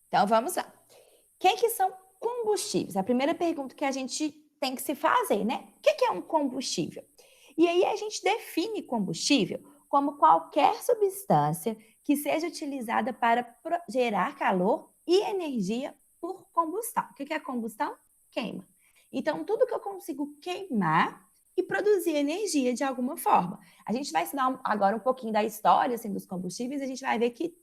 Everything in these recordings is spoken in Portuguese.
Então, vamos lá. O que são combustíveis? A primeira pergunta que a gente tem que se fazer, né? O que é um combustível? E aí a gente define combustível como qualquer substância que seja utilizada para gerar calor e energia por combustão. O que é combustão? Queima. Então, tudo que eu consigo queimar e produzir energia de alguma forma. A gente vai ensinar agora um pouquinho da história assim, dos combustíveis, e a gente vai ver que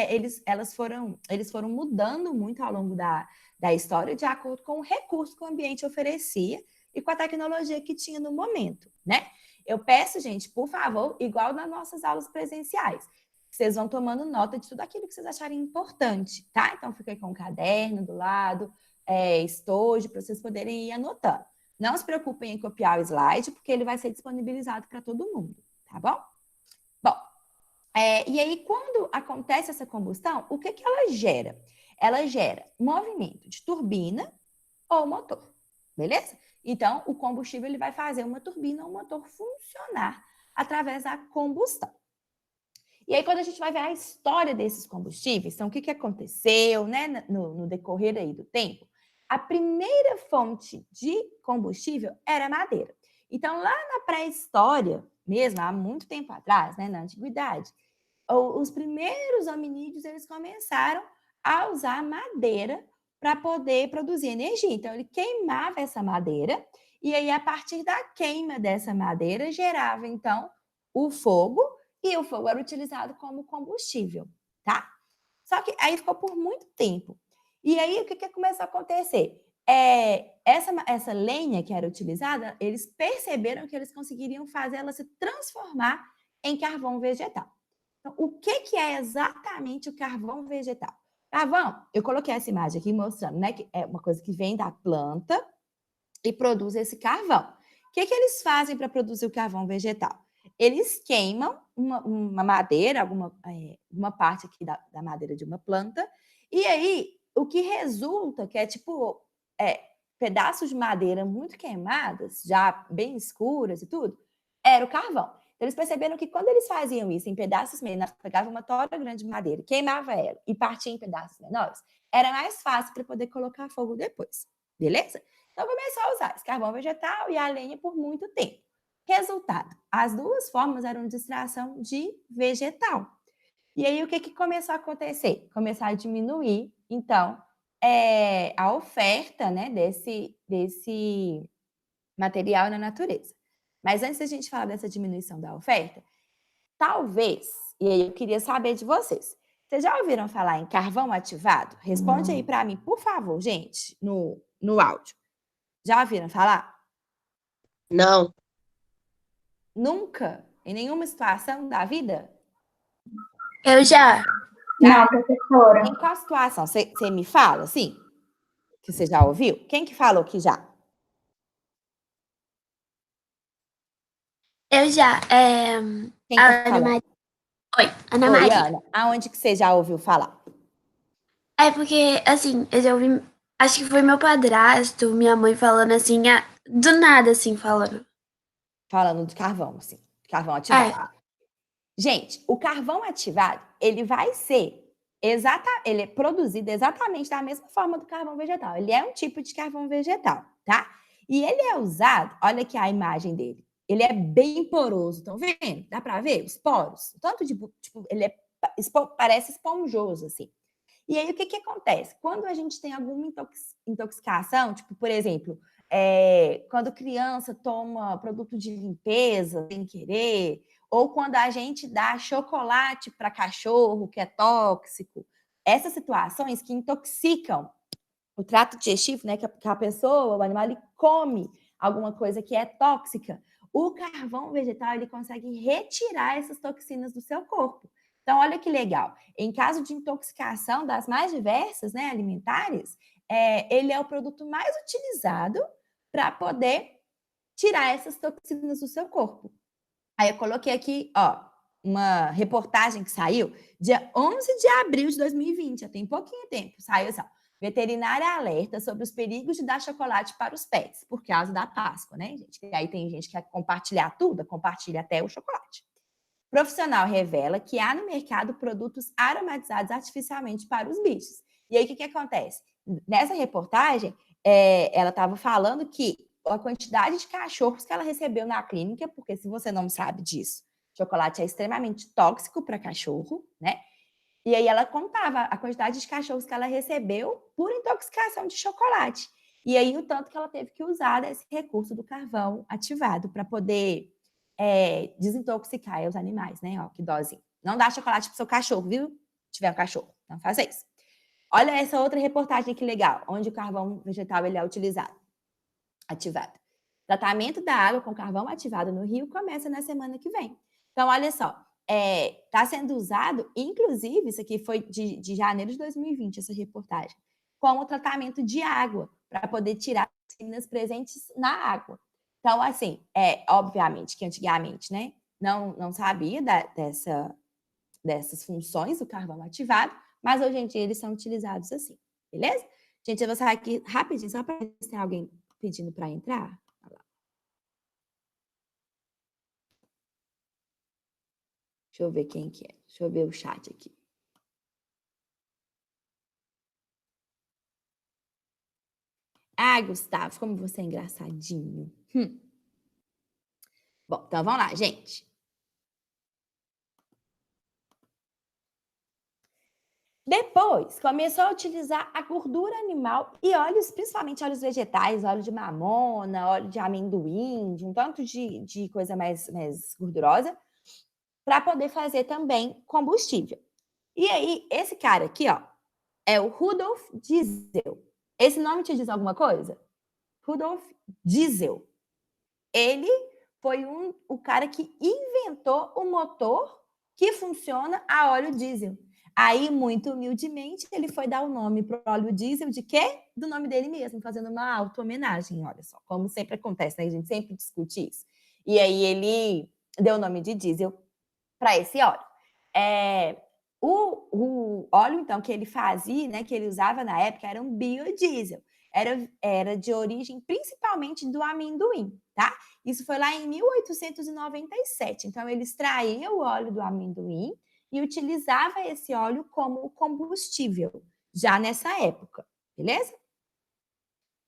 eles foram mudando muito ao longo da história de acordo com o recurso que o ambiente oferecia e com a tecnologia que tinha no momento, né? Eu peço, gente, por favor, igual nas nossas aulas presenciais, vocês vão tomando nota de tudo aquilo que vocês acharem importante, tá? Então, fica aí com o caderno do lado, estojo, para vocês poderem ir anotando. Não se preocupem em copiar o slide, porque ele vai ser disponibilizado para todo mundo, tá bom? Bom, e aí, quando acontece essa combustão, o que ela gera? Ela gera movimento de turbina ou motor, beleza? Então, o combustível ele vai fazer uma turbina ou um motor funcionar através da combustão. E aí, quando a gente vai ver a história desses combustíveis, então, o que aconteceu, né, no decorrer aí do tempo, a primeira fonte de combustível era a madeira. Então, lá na pré-história, mesmo há muito tempo atrás, né, na antiguidade, os primeiros hominídeos eles começaram a usar madeira para poder produzir energia. Então, ele queimava essa madeira e aí, a partir da queima dessa madeira, gerava, então, o fogo e o fogo era utilizado como combustível, tá? Só que aí ficou por muito tempo. E aí, o que começou a acontecer? Essa lenha que era utilizada, eles perceberam que eles conseguiriam fazer ela se transformar em carvão vegetal. Então, o que é exatamente o carvão vegetal? Carvão, eu coloquei essa imagem aqui mostrando, né, que é uma coisa que vem da planta e produz esse carvão. O que eles fazem para produzir o carvão vegetal? Eles queimam uma madeira, uma parte aqui da madeira de uma planta, e aí o que resulta, que é tipo pedaços de madeira muito queimadas, já bem escuras e tudo, era o carvão. Então, eles perceberam que quando eles faziam isso em pedaços menores, pegavam uma tora grande de madeira, queimava ela e partia em pedaços menores, era mais fácil para poder colocar fogo depois, beleza? Então, começou a usar esse carvão vegetal e a lenha por muito tempo. Resultado, as duas formas eram de extração de vegetal. E aí, o que começou a acontecer? Começar a diminuir, então, a oferta, né, desse material na natureza. Mas antes da gente falar dessa diminuição da oferta, talvez, e aí eu queria saber de vocês, vocês já ouviram falar em carvão ativado? Responde aí para mim, por favor, gente, no áudio. Já ouviram falar? Não. Nunca? Em nenhuma situação da vida? Eu já. Já? Não, professora. Em qual situação? Você me fala, sim? Que você já ouviu? Quem que falou que já? Eu já. Quem tá A Ana falando? Maria. Oi, Ana Oi, Maria. Ana. Aonde que você já ouviu falar? É porque, assim, eu já ouvi. Acho que foi meu padrasto, minha mãe falando assim, do nada, assim, falando. Falando de carvão, assim. Carvão ativado. É, Gente, o carvão ativado, ele vai ser ele é produzido exatamente da mesma forma do carvão vegetal. Ele é um tipo de carvão vegetal, tá? E ele é usado, olha aqui a imagem dele. Ele é bem poroso, estão vendo? Dá para ver os poros? Tanto de, tipo, ele parece esponjoso assim. E aí o que acontece? Quando a gente tem alguma intoxicação, tipo, por exemplo, quando criança toma produto de limpeza sem querer, ou quando a gente dá chocolate para cachorro, que é tóxico, essas situações que intoxicam o trato digestivo, né, que a pessoa, o animal, ele come alguma coisa que é tóxica, o carvão vegetal ele consegue retirar essas toxinas do seu corpo. Então, olha que legal. Em caso de intoxicação das mais diversas, né, alimentares, ele é o produto mais utilizado para poder tirar essas toxinas do seu corpo. Aí eu coloquei aqui, ó, uma reportagem que saiu dia 11 de abril de 2020, já tem pouquinho tempo, saiu assim, ó, veterinária alerta sobre os perigos de dar chocolate para os pets, por causa da Páscoa, né, gente? E aí tem gente que quer compartilhar tudo, compartilha até o chocolate. Profissional revela que há no mercado produtos aromatizados artificialmente para os bichos. E aí, o que acontece? Nessa reportagem, ela estava falando que a quantidade de cachorros que ela recebeu na clínica, porque se você não sabe disso, chocolate é extremamente tóxico para cachorro, né? E aí ela contava a quantidade de cachorros que ela recebeu por intoxicação de chocolate. E aí o tanto que ela teve que usar desse recurso do carvão ativado para poder desintoxicar os animais, né? Ó, que dose. Não dá chocolate pro seu cachorro, viu? Se tiver um cachorro, não faça isso. Olha essa outra reportagem que legal, onde o carvão vegetal ele é utilizado, ativado. Tratamento da água com carvão ativado no Rio começa na semana que vem. Então, olha só, está sendo usado, inclusive, isso aqui foi de janeiro de 2020, essa reportagem, como tratamento de água, para poder tirar toxinas presentes na água. Então, assim, obviamente que antigamente, né, não sabia dessas funções do carvão ativado, mas hoje em dia eles são utilizados assim, beleza? Gente, eu vou sair aqui rapidinho, só para ver se tem alguém pedindo para entrar. Deixa eu ver quem que é. Deixa eu ver o chat aqui. Ah, Gustavo, como você é engraçadinho. Bom, então vamos lá, gente. Depois, começou a utilizar a gordura animal e óleos, principalmente óleos vegetais, óleo de mamona, óleo de amendoim, de um tanto de coisa mais gordurosa, para poder fazer também combustível. E aí, esse cara aqui, ó, é o Rudolf Diesel. Esse nome te diz alguma coisa? Rudolf Diesel. Ele foi o cara que inventou o motor que funciona a óleo diesel. Aí, muito humildemente, ele foi dar o nome para o óleo diesel de quê? Do nome dele mesmo, fazendo uma auto-homenagem, olha só, como sempre acontece, né? A gente sempre discute isso. E aí ele deu o nome de diesel para esse óleo. O óleo, então, que ele fazia, né, que ele usava na época, era um biodiesel. Era de origem principalmente do amendoim, tá? Isso foi lá em 1897. Então, ele extraía o óleo do amendoim e utilizava esse óleo como combustível, já nessa época, beleza?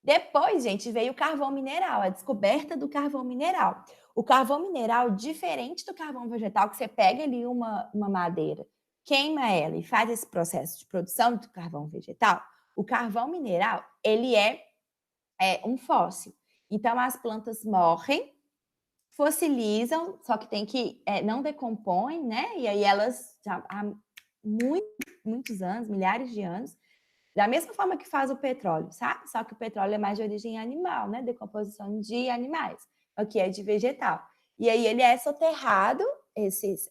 Depois, gente, veio o carvão mineral, a descoberta do carvão mineral. O carvão mineral, diferente do carvão vegetal, que você pega ali uma madeira, queima ela e faz esse processo de produção do carvão vegetal, o carvão mineral, ele é um fóssil. Então, as plantas morrem, fossilizam, só que tem que não decompõem, né? E aí elas já há muitos anos, milhares de anos, da mesma forma que faz o petróleo, sabe? Só que o petróleo é mais de origem animal, né? Decomposição de animais, o que é de vegetal. E aí ele é soterrado,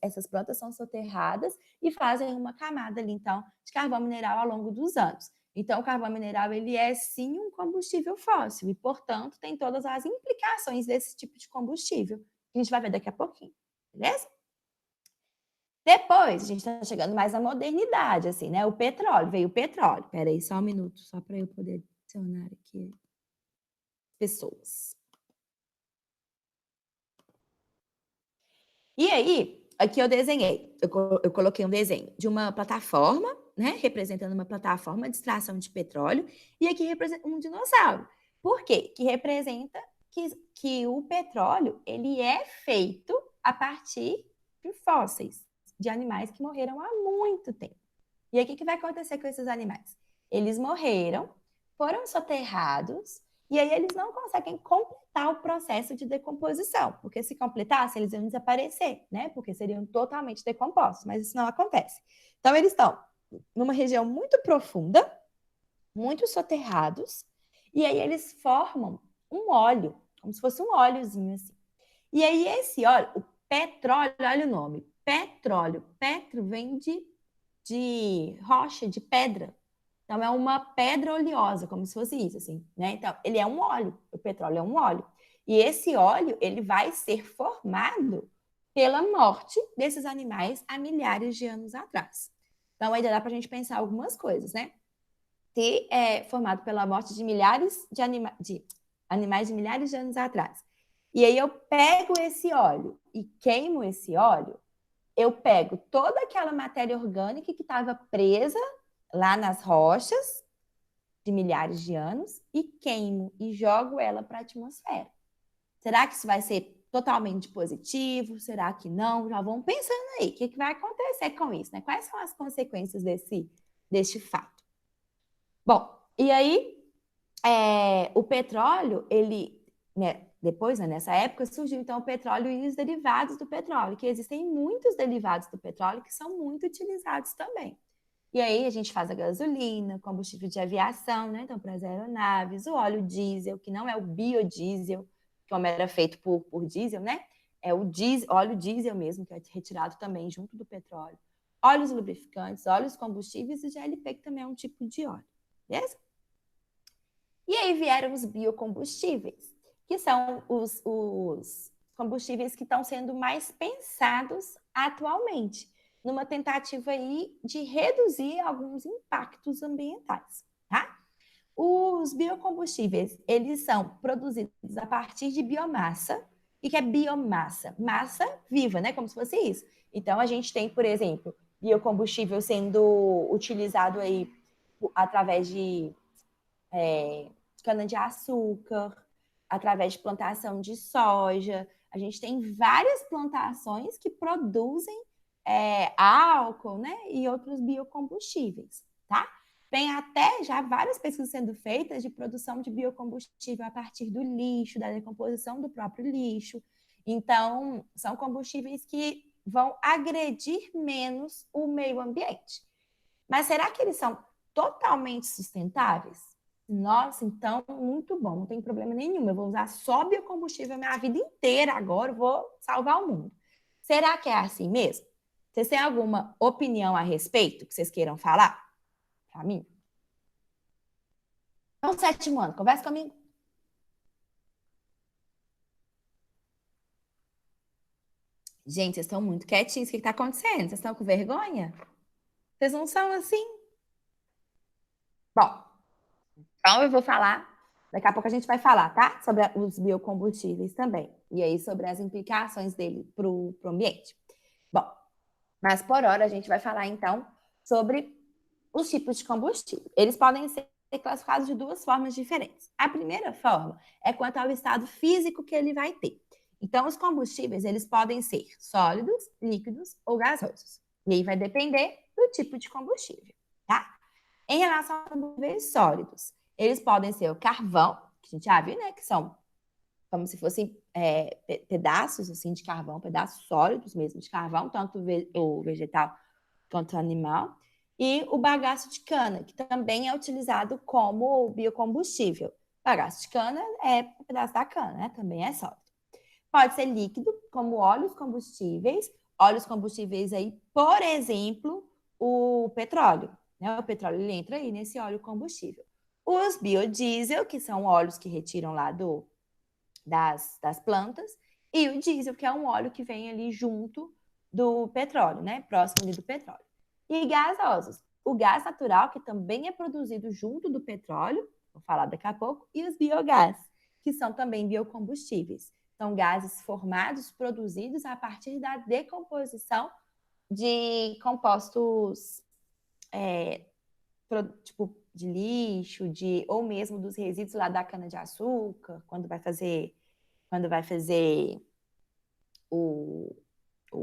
essas plantas são soterradas e fazem uma camada ali, então, de carvão mineral ao longo dos anos. Então, o carvão mineral, ele é sim um combustível fóssil e, portanto, tem todas as implicações desse tipo de combustível, que a gente vai ver daqui a pouquinho, beleza? Depois, a gente está chegando mais à modernidade, assim, né? O petróleo, veio o petróleo. Espera aí, só um minuto, só para eu poder adicionar aqui pessoas. E aí, aqui eu desenhei, eu coloquei um desenho de uma plataforma, né? Representando uma plataforma de extração de petróleo, e aqui representa um dinossauro. Por quê? Que representa que o petróleo, ele é feito a partir de fósseis, de animais que morreram há muito tempo. E aí, o que vai acontecer com esses animais? Eles morreram, foram soterrados, e aí eles não conseguem completar o processo de decomposição, porque se completasse, eles iam desaparecer, né? Porque seriam totalmente decompostos, mas isso não acontece. Então, eles estão numa região muito profunda, muito soterrados, e aí eles formam um óleo, como se fosse um óleozinho assim. E aí, esse óleo, o petróleo, olha o nome, petróleo. Petro vem de rocha, de pedra. Então, é uma pedra oleosa, como se fosse isso, assim, né? Então, ele é um óleo, o petróleo é um óleo. E esse óleo, ele vai ser formado pela morte desses animais há milhares de anos atrás. Então, ainda dá para a gente pensar algumas coisas, né? Se é formado pela morte de milhares de animais de milhares de anos atrás. E aí eu pego esse óleo e queimo esse óleo, eu pego toda aquela matéria orgânica que estava presa lá nas rochas de milhares de anos e queimo e jogo ela para a atmosfera. Será que isso vai ser totalmente positivo? Será que não? Já vão pensando aí, o que vai acontecer com isso, né? Quais são as consequências deste fato? Bom, e aí o petróleo, ele, né, depois, né, nessa época, surgiu então o petróleo e os derivados do petróleo, que existem muitos derivados do petróleo que são muito utilizados também. E aí a gente faz a gasolina, combustível de aviação, né? Então, para as aeronaves, o óleo diesel, que não é o biodiesel, como era feito por diesel, né? É o diesel, óleo diesel mesmo, que é retirado também junto do petróleo. Óleos lubrificantes, óleos combustíveis e GLP, que também é um tipo de óleo. Beleza? E aí vieram os biocombustíveis, que são os combustíveis que estão sendo mais pensados atualmente, numa tentativa aí de reduzir alguns impactos ambientais, tá? Os biocombustíveis, eles são produzidos a partir de biomassa. O que é biomassa? Massa viva, né? Como se fosse isso. Então, a gente tem, por exemplo, biocombustível sendo utilizado aí através de cana-de-açúcar, através de plantação de soja. A gente tem várias plantações que produzem álcool, né? E outros biocombustíveis, tá? Tem até já várias pesquisas sendo feitas de produção de biocombustível a partir do lixo, da decomposição do próprio lixo. Então, são combustíveis que vão agredir menos o meio ambiente. Mas será que eles são totalmente sustentáveis? Nossa, então, muito bom, não tem problema nenhum. Eu vou usar só biocombustível a minha vida inteira agora, vou salvar o mundo. Será que é assim mesmo? Vocês têm alguma opinião a respeito que vocês queiram falar para mim? Então, 7º ano, conversa comigo. Gente, vocês estão muito quietinhos. O que está acontecendo? Vocês estão com vergonha? Vocês não são assim? Bom, então eu vou falar. Daqui a pouco a gente vai falar, tá? Sobre os biocombustíveis também. E aí sobre as implicações dele para o ambiente. Bom, mas por hora a gente vai falar então sobre os tipos de combustível. Eles podem ser classificados de duas formas diferentes. A primeira forma é quanto ao estado físico que ele vai ter. Então, os combustíveis, eles podem ser sólidos, líquidos ou gasosos. E aí vai depender do tipo de combustível, tá? Em relação a combustíveis sólidos, eles podem ser o carvão, que a gente já viu, né? Que são como se fossem pedaços assim, de carvão, pedaços sólidos mesmo de carvão, tanto o vegetal quanto o animal. E o bagaço de cana, que também é utilizado como biocombustível. Bagaço de cana é um pedaço da cana, né? Também é sólido. Pode ser líquido, como óleos combustíveis aí, por exemplo, o petróleo. Né? O petróleo ele entra aí nesse óleo combustível. Os biodiesel, que são óleos que retiram lá das plantas, e o diesel, que é um óleo que vem ali junto do petróleo, né? Próximo ali do petróleo. E gasosos. O gás natural, que também é produzido junto do petróleo, vou falar daqui a pouco, e os biogás, que são também biocombustíveis. São gases formados, produzidos a partir da decomposição de compostos tipo de lixo, ou mesmo dos resíduos lá da cana-de-açúcar, quando vai fazer o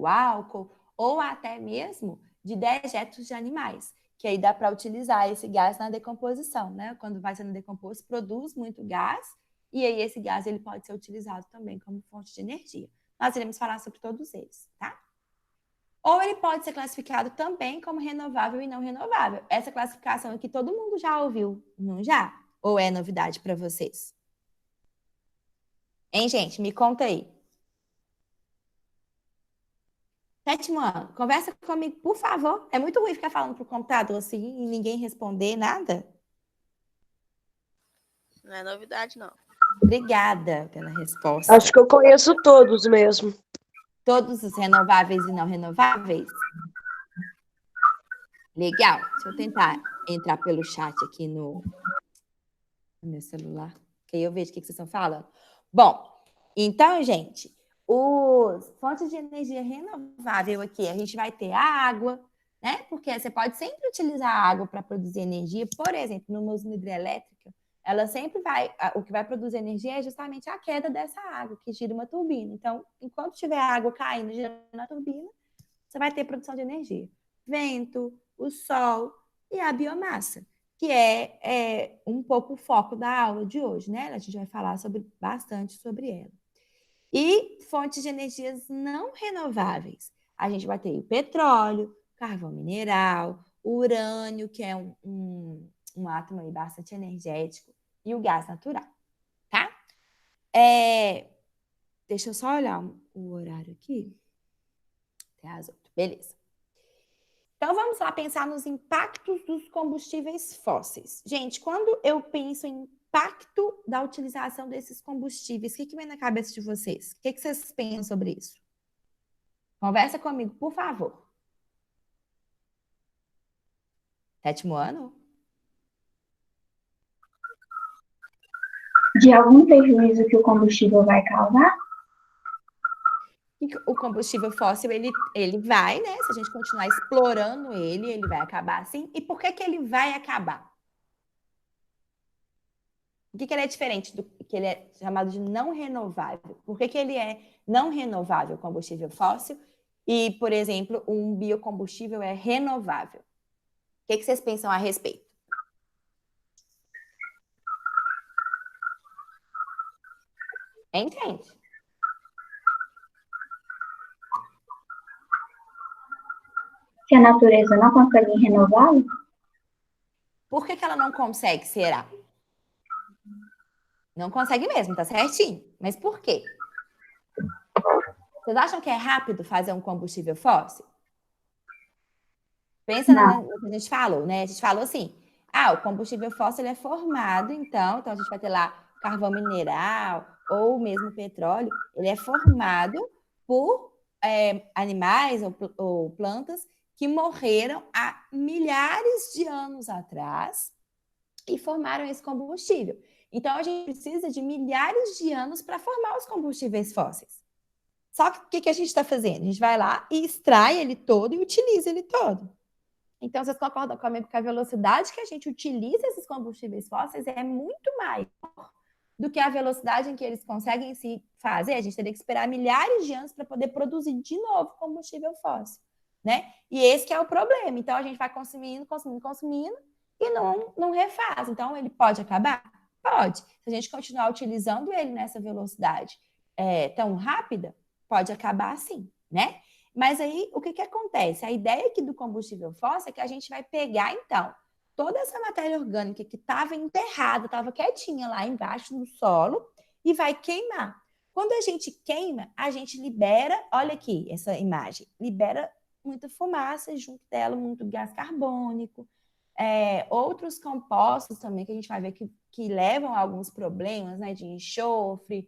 álcool, ou até mesmo de dejetos de animais, que aí dá para utilizar esse gás na decomposição, né? Quando vai sendo decomposto, produz muito gás, e aí esse gás ele pode ser utilizado também como fonte de energia. Nós iremos falar sobre todos eles, tá? Ou ele pode ser classificado também como renovável e não renovável. Essa classificação aqui todo mundo já ouviu, não já? Ou é novidade para vocês? Hein, gente? Me conta aí. 7º ano, conversa comigo, por favor. É muito ruim ficar falando pro computador assim e ninguém responder nada. Não é novidade, não. Obrigada pela resposta. Acho que eu conheço todos mesmo. Todos os renováveis e não renováveis? Legal. Deixa eu tentar entrar pelo chat aqui no meu celular, que aí eu vejo o que vocês estão falando. Bom, então, gente, os fontes de energia renovável aqui, a gente vai ter a água, né? Porque você pode sempre utilizar a água para produzir energia. Por exemplo, numa usina hidrelétrica, ela sempre o que vai produzir energia é justamente a queda dessa água que gira uma turbina. Então, enquanto tiver água caindo, girando na turbina, você vai ter produção de energia. Vento, o sol e a biomassa, que é um pouco o foco da aula de hoje, né? A gente vai falar bastante sobre ela. E fontes de energias não renováveis. A gente vai ter o petróleo, carvão mineral, o urânio, que é um átomo aí bastante energético, e o gás natural, tá? Deixa eu só olhar o horário aqui. Até às 8, beleza. Então, vamos lá pensar nos impactos dos combustíveis fósseis. Gente, quando eu penso em impacto da utilização desses combustíveis, o que vem na cabeça de vocês? O que vocês pensam sobre isso? Conversa comigo, por favor. 7º ano? De algum prejuízo que o combustível vai causar? O combustível fóssil, ele vai, né? Se a gente continuar explorando ele vai acabar assim. E por que ele vai acabar? Por que ele é diferente do que ele é chamado de não renovável? Por que ele é não renovável, combustível fóssil, e, por exemplo, um biocombustível é renovável? O que vocês pensam a respeito? Entende? Que a natureza não consegue renová-lo? Por que ela não consegue, será? Não consegue mesmo, tá certinho. Mas por quê? Vocês acham que é rápido fazer um combustível fóssil? Pensa no que a gente falou, né? A gente falou assim, o combustível fóssil ele é formado, então a gente vai ter lá carvão mineral ou mesmo petróleo, ele é formado por animais ou plantas que morreram há milhares de anos atrás e formaram esse combustível. Então, a gente precisa de milhares de anos para formar os combustíveis fósseis. Só que o que a gente está fazendo? A gente vai lá e extrai ele todo e utiliza ele todo. Então, vocês concordam comigo que a velocidade que a gente utiliza esses combustíveis fósseis é muito maior do que a velocidade em que eles conseguem se fazer? A gente teria que esperar milhares de anos para poder produzir de novo combustível fóssil, né? E esse que é o problema. Então, a gente vai consumindo e não refaz. Então, ele pode acabar? Pode. Se a gente continuar utilizando ele nessa velocidade tão rápida, pode acabar sim, né? Mas aí, o que acontece? A ideia aqui do combustível fóssil é que a gente vai pegar, então, toda essa matéria orgânica que estava enterrada, estava quietinha lá embaixo no solo, e vai queimar. Quando a gente queima, a gente libera, olha aqui essa imagem, libera muita fumaça junto dela, muito gás carbônico, outros compostos também que a gente vai ver que levam a alguns problemas, né, de enxofre,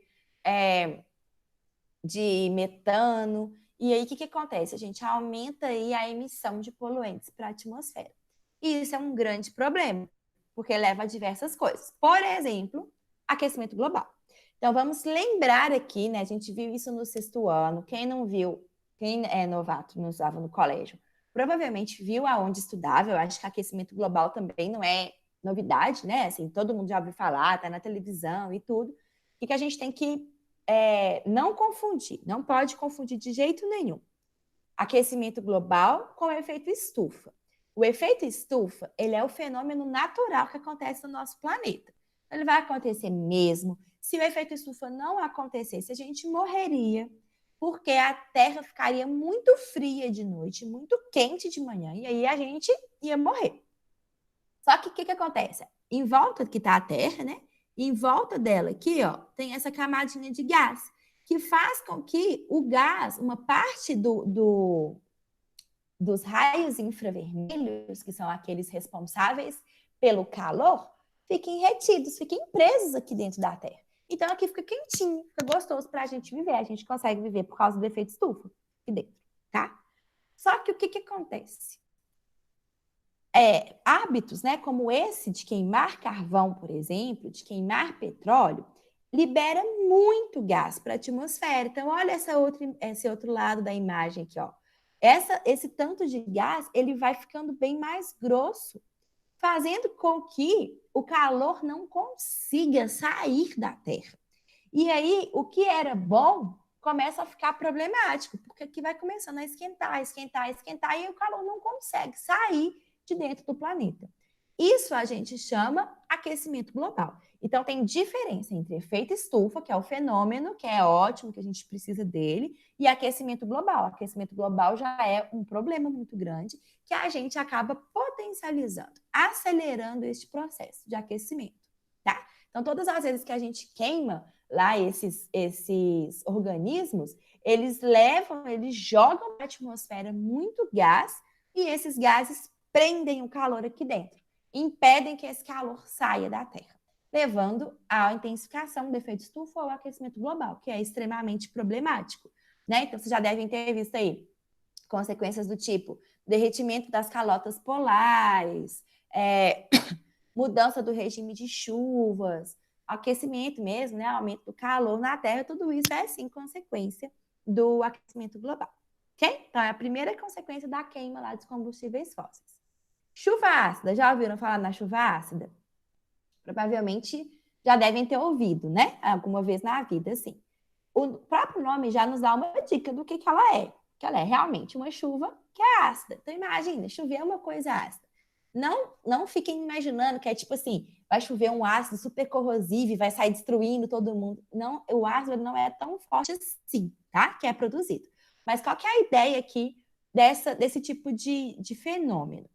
de metano. E aí, o que acontece? A gente aumenta aí a emissão de poluentes para a atmosfera. E isso é um grande problema, porque leva a diversas coisas. Por exemplo, aquecimento global. Então, vamos lembrar aqui, né? A gente viu isso no 6º ano. Quem não viu, quem é novato, não estava no colégio, provavelmente viu aonde estudava. Eu acho que aquecimento global também não é novidade, né? Assim, todo mundo já ouviu falar, tá na televisão e tudo. O que a gente tem que não confundir, não pode confundir de jeito nenhum aquecimento global com o efeito estufa. O efeito estufa, ele é o fenômeno natural que acontece no nosso planeta. Ele vai acontecer mesmo. Se o efeito estufa não acontecesse, a gente morreria, porque a Terra ficaria muito fria de noite, muito quente de manhã, e aí a gente ia morrer. Só que o que acontece? Em volta que está a Terra, né? Em volta dela aqui, ó, tem essa camadinha de gás, que faz com que o gás, uma parte dos raios infravermelhos, que são aqueles responsáveis pelo calor, fiquem retidos, fiquem presos aqui dentro da Terra. Então, aqui fica quentinho, fica gostoso para a gente viver. A gente consegue viver por causa do efeito estufa aqui dentro, tá? Só que o que acontece? Hábitos, né, como esse de queimar carvão, por exemplo, de queimar petróleo, libera muito gás para a atmosfera. Então, olha esse outro lado da imagem aqui, ó. esse tanto de gás, ele vai ficando bem mais grosso, fazendo com que o calor não consiga sair da Terra. E aí, o que era bom começa a ficar problemático, porque aqui vai começando a esquentar, esquentar, esquentar, e o calor não consegue sair de dentro do planeta. Isso a gente chama aquecimento global. Então, tem diferença entre efeito estufa, que é o fenômeno, que é ótimo, que a gente precisa dele, e aquecimento global. Aquecimento global já é um problema muito grande, que a gente acaba potencializando, acelerando este processo de aquecimento, tá? Então, todas as vezes que a gente queima lá esses organismos, eles jogam na atmosfera muito gás, e esses gases prendem o calor aqui dentro, impedem que esse calor saia da Terra, levando à intensificação do efeito estufa ou aquecimento global, que é extremamente problemático, né? Então, vocês já devem ter visto aí consequências do tipo derretimento das calotas polares, mudança do regime de chuvas, aquecimento mesmo, né? Aumento do calor na Terra, tudo isso é, sim, consequência do aquecimento global, ok? Então, é a primeira consequência da queima lá dos combustíveis fósseis. Chuva ácida, já ouviram falar na chuva ácida? Provavelmente já devem ter ouvido, né? Alguma vez na vida, assim. O próprio nome já nos dá uma dica do que ela é. Que ela é realmente uma chuva que é ácida. Então, imagina, chover é uma coisa ácida. Não fiquem imaginando que é tipo assim, vai chover um ácido super corrosivo e vai sair destruindo todo mundo. Não, o ácido não é tão forte assim, tá? Que é produzido. Mas qual que é a ideia aqui desse tipo de fenômeno?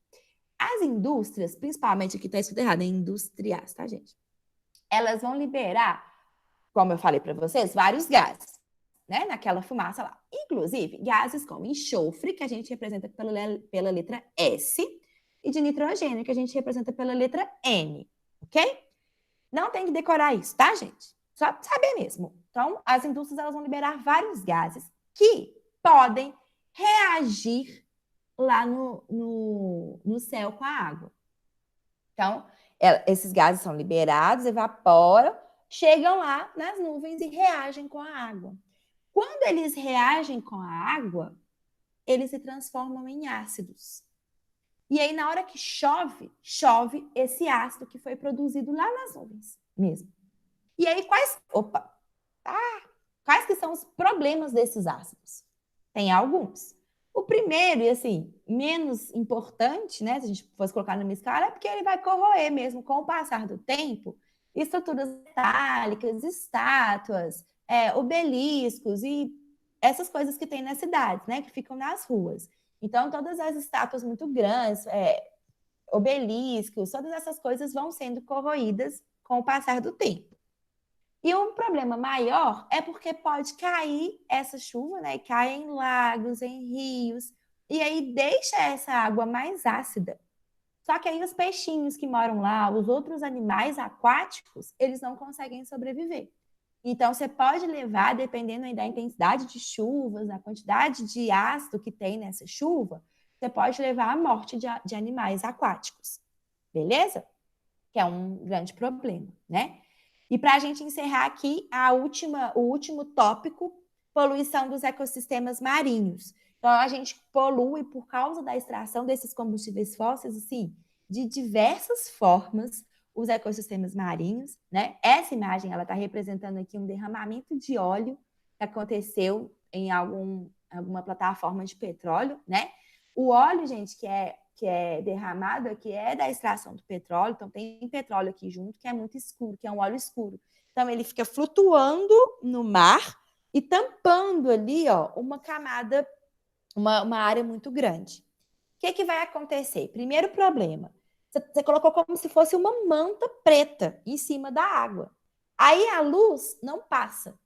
As indústrias, principalmente aqui está escrito errado, é industriais, tá, gente? Elas vão liberar, como eu falei para vocês, vários gases, né? Naquela fumaça lá. Inclusive, gases como enxofre, que a gente representa pela letra S, e de nitrogênio, que a gente representa pela letra N, ok? Não tem que decorar isso, tá, gente? Só saber mesmo. Então, as indústrias elas vão liberar vários gases que podem reagir lá no céu com a água. Então, esses gases são liberados, evaporam, chegam lá nas nuvens e reagem com a água. Quando eles reagem com a água, eles se transformam em ácidos. E aí, na hora que chove esse ácido que foi produzido lá nas nuvens mesmo. E aí, quais que são os problemas desses ácidos? Tem alguns. O primeiro, e assim, menos importante, né, se a gente fosse colocar numa escala, é porque ele vai corroer mesmo com o passar do tempo estruturas metálicas, estátuas, obeliscos e essas coisas que tem nas cidades, né, que ficam nas ruas. Então, todas as estátuas muito grandes, obeliscos, todas essas coisas vão sendo corroídas com o passar do tempo. E um problema maior é porque pode cair essa chuva, né? Cai em lagos, em rios, e aí deixa essa água mais ácida. Só que aí os peixinhos que moram lá, os outros animais aquáticos, eles não conseguem sobreviver. Então, você pode levar, dependendo aí da intensidade de chuvas, da quantidade de ácido que tem nessa chuva, você pode levar à morte de animais aquáticos. Beleza? Que é um grande problema, né? E para a gente encerrar aqui, o último tópico, poluição dos ecossistemas marinhos. Então, a gente polui por causa da extração desses combustíveis fósseis, assim, de diversas formas, os ecossistemas marinhos, né? Essa imagem, ela está representando aqui um derramamento de óleo que aconteceu em alguma plataforma de petróleo, né? O óleo, gente, que é derramado aqui é da extração do petróleo, então tem petróleo aqui junto que é muito escuro, que é um óleo escuro. Então ele fica flutuando no mar e tampando ali, ó, uma camada, uma área muito grande. O que vai acontecer? Primeiro problema, você colocou como se fosse uma manta preta em cima da água. Aí a luz não passa.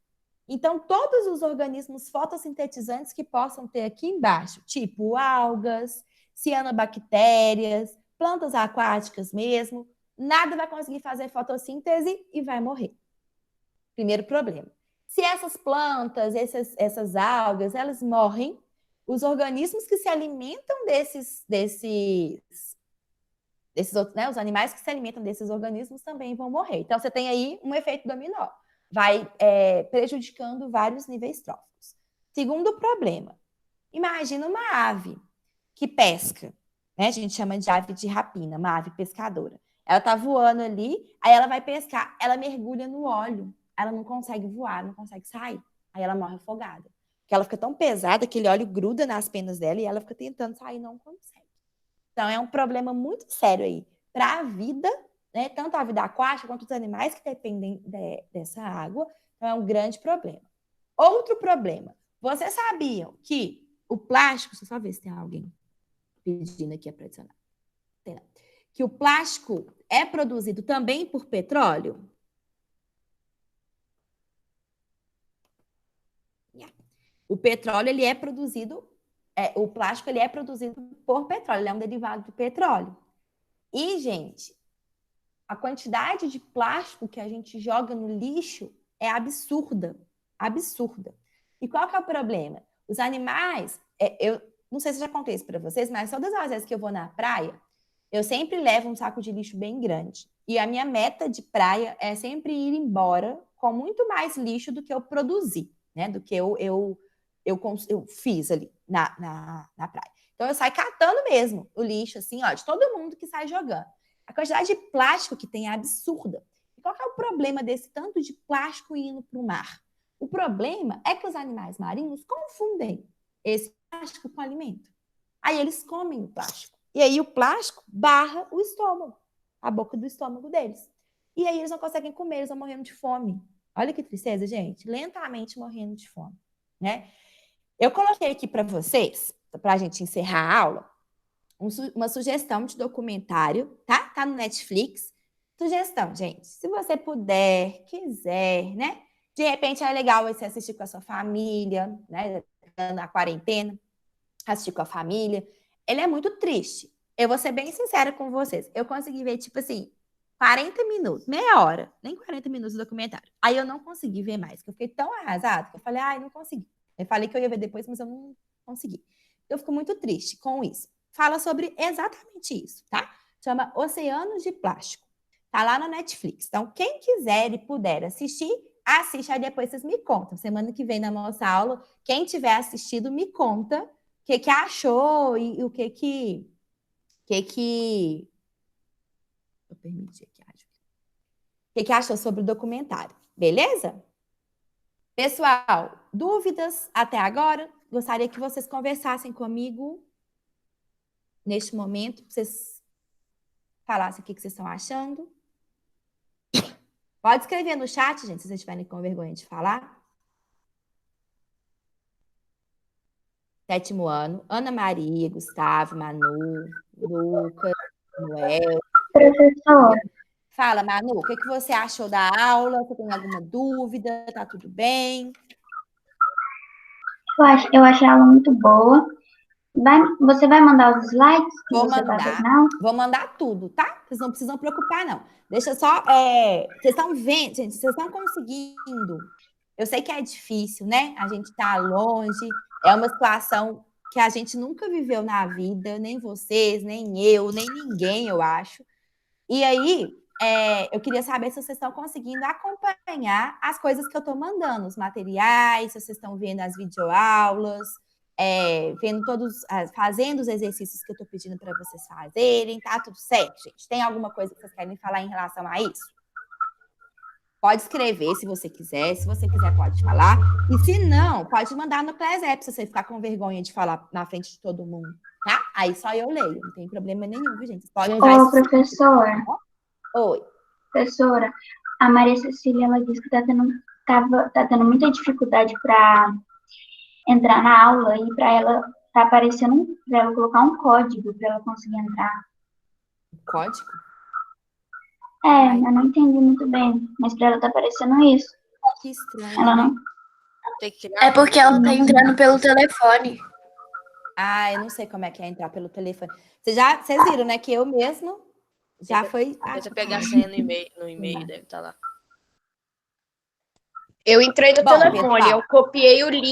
Então, todos os organismos fotossintetizantes que possam ter aqui embaixo, tipo algas, cianobactérias, plantas aquáticas mesmo, nada vai conseguir fazer fotossíntese e vai morrer. Primeiro problema. Se essas plantas, essas algas, elas morrem, os organismos que se alimentam outros, né, os animais que se alimentam desses organismos também vão morrer. Então, você tem aí um efeito dominó. Vai prejudicando vários níveis tróficos. Segundo problema, Imagina uma ave que pesca, né? A gente chama de ave de rapina, uma ave pescadora. Ela tá voando ali, aí ela vai pescar, ela mergulha no óleo, ela não consegue voar, não consegue sair. Aí ela morre afogada. Porque ela fica tão pesada que aquele óleo gruda nas penas dela e ela fica tentando sair e não consegue. Então é um problema muito sério aí para a vida, né? Tanto a vida aquática quanto os animais que dependem dessa água. Então é um grande problema. Outro problema. Vocês sabiam que o plástico, deixa eu só ver se tem alguém pedindo aqui para adicionar. Tem não. Que o plástico é produzido também por petróleo? O petróleo, ele é produzido, o plástico, ele é produzido por petróleo, ele é um derivado do petróleo. E, gente, a quantidade de plástico que a gente joga no lixo é absurda, absurda. E qual que é o problema? Os animais, eu não sei se já contei isso para vocês, mas todas as vezes que eu vou na praia, eu sempre levo um saco de lixo bem grande. E a minha meta de praia é sempre ir embora com muito mais lixo do que eu produzi, né? Do que eu fiz ali na praia. Então, eu saio catando mesmo o lixo, assim, ó, de todo mundo que sai jogando. A quantidade de plástico que tem é absurda. E qual que é o problema desse tanto de plástico indo para o mar? O problema é que os animais marinhos confundem esse plástico com alimento. Aí eles comem o plástico. E aí o plástico barra o estômago, a boca do estômago deles. E aí eles não conseguem comer, eles vão morrendo de fome. Olha que tristeza, gente. Lentamente morrendo de fome, né? Eu coloquei aqui para vocês, para a gente encerrar a aula, uma sugestão de documentário, tá? Tá no Netflix. Sugestão, gente. Se você puder, quiser, né? De repente é legal você assistir com a sua família, né? Na quarentena, assistir com a família. Ele é muito triste. Eu vou ser bem sincera com vocês. Eu consegui ver, tipo assim, 40 minutos, meia hora, nem 40 minutos do documentário. Aí eu não consegui ver mais, porque eu fiquei tão arrasada que eu falei, ai, não consegui. Eu falei que eu ia ver depois, mas eu não consegui. Eu fico muito triste com isso. Fala sobre exatamente isso, tá? Chama Oceanos de Plástico. Tá lá na Netflix. Então, quem quiser e puder assistir, assiste, aí depois vocês me contam. Semana que vem na nossa aula, quem tiver assistido, me conta o que achou e o que eu permiti aqui, o que achou sobre o documentário, beleza? Pessoal, dúvidas até agora? Gostaria que vocês conversassem comigo neste momento, para vocês falassem o que vocês estão achando. Pode escrever no chat, gente, se vocês estiverem com vergonha de falar. 7º ano, Ana Maria, Gustavo, Manu, Lucas, Noel. Professor, Fala, Manu, o que você achou da aula? Você tem alguma dúvida? Tá tudo bem? eu achei a aula muito boa. Você vai mandar os slides que Vou você vai ver mandar. na aula? Vou mandar tudo, tá? Vocês não precisam preocupar, não. Deixa só. Vocês estão vendo, gente, vocês estão conseguindo. Eu sei que é difícil, né? A gente tá longe. É uma situação que a gente nunca viveu na vida, nem vocês, nem eu, nem ninguém, eu acho. E aí, eu queria saber se vocês estão conseguindo acompanhar as coisas que eu estou mandando, os materiais, se vocês estão vendo as videoaulas, vendo fazendo os exercícios que eu estou pedindo para vocês fazerem, tá tudo certo, gente? Tem alguma coisa que vocês querem falar em relação a isso? Pode escrever se você quiser pode falar. E se não, pode mandar no Clesep, se você ficar com vergonha de falar na frente de todo mundo, tá? Aí só eu leio, não tem problema nenhum, viu, gente? Vocês podem usar Ô, professora. Oi. Professora, a Maria Cecília, ela disse que tá tendo muita dificuldade para entrar na aula e para ela tá aparecendo, para ela colocar um código para ela conseguir entrar. Código? Eu não entendi muito bem, mas para ela tá aparecendo isso. Que estranho. Ela não. Tem que criar. É porque ela tá entrando pelo telefone. Ah, eu não sei como é que é entrar pelo telefone. Vocês viram, né, que eu mesmo já foi... Tenta pegar a senha no e-mail, deve estar lá. Eu entrei no Bom, telefone, pessoal. eu copiei o link.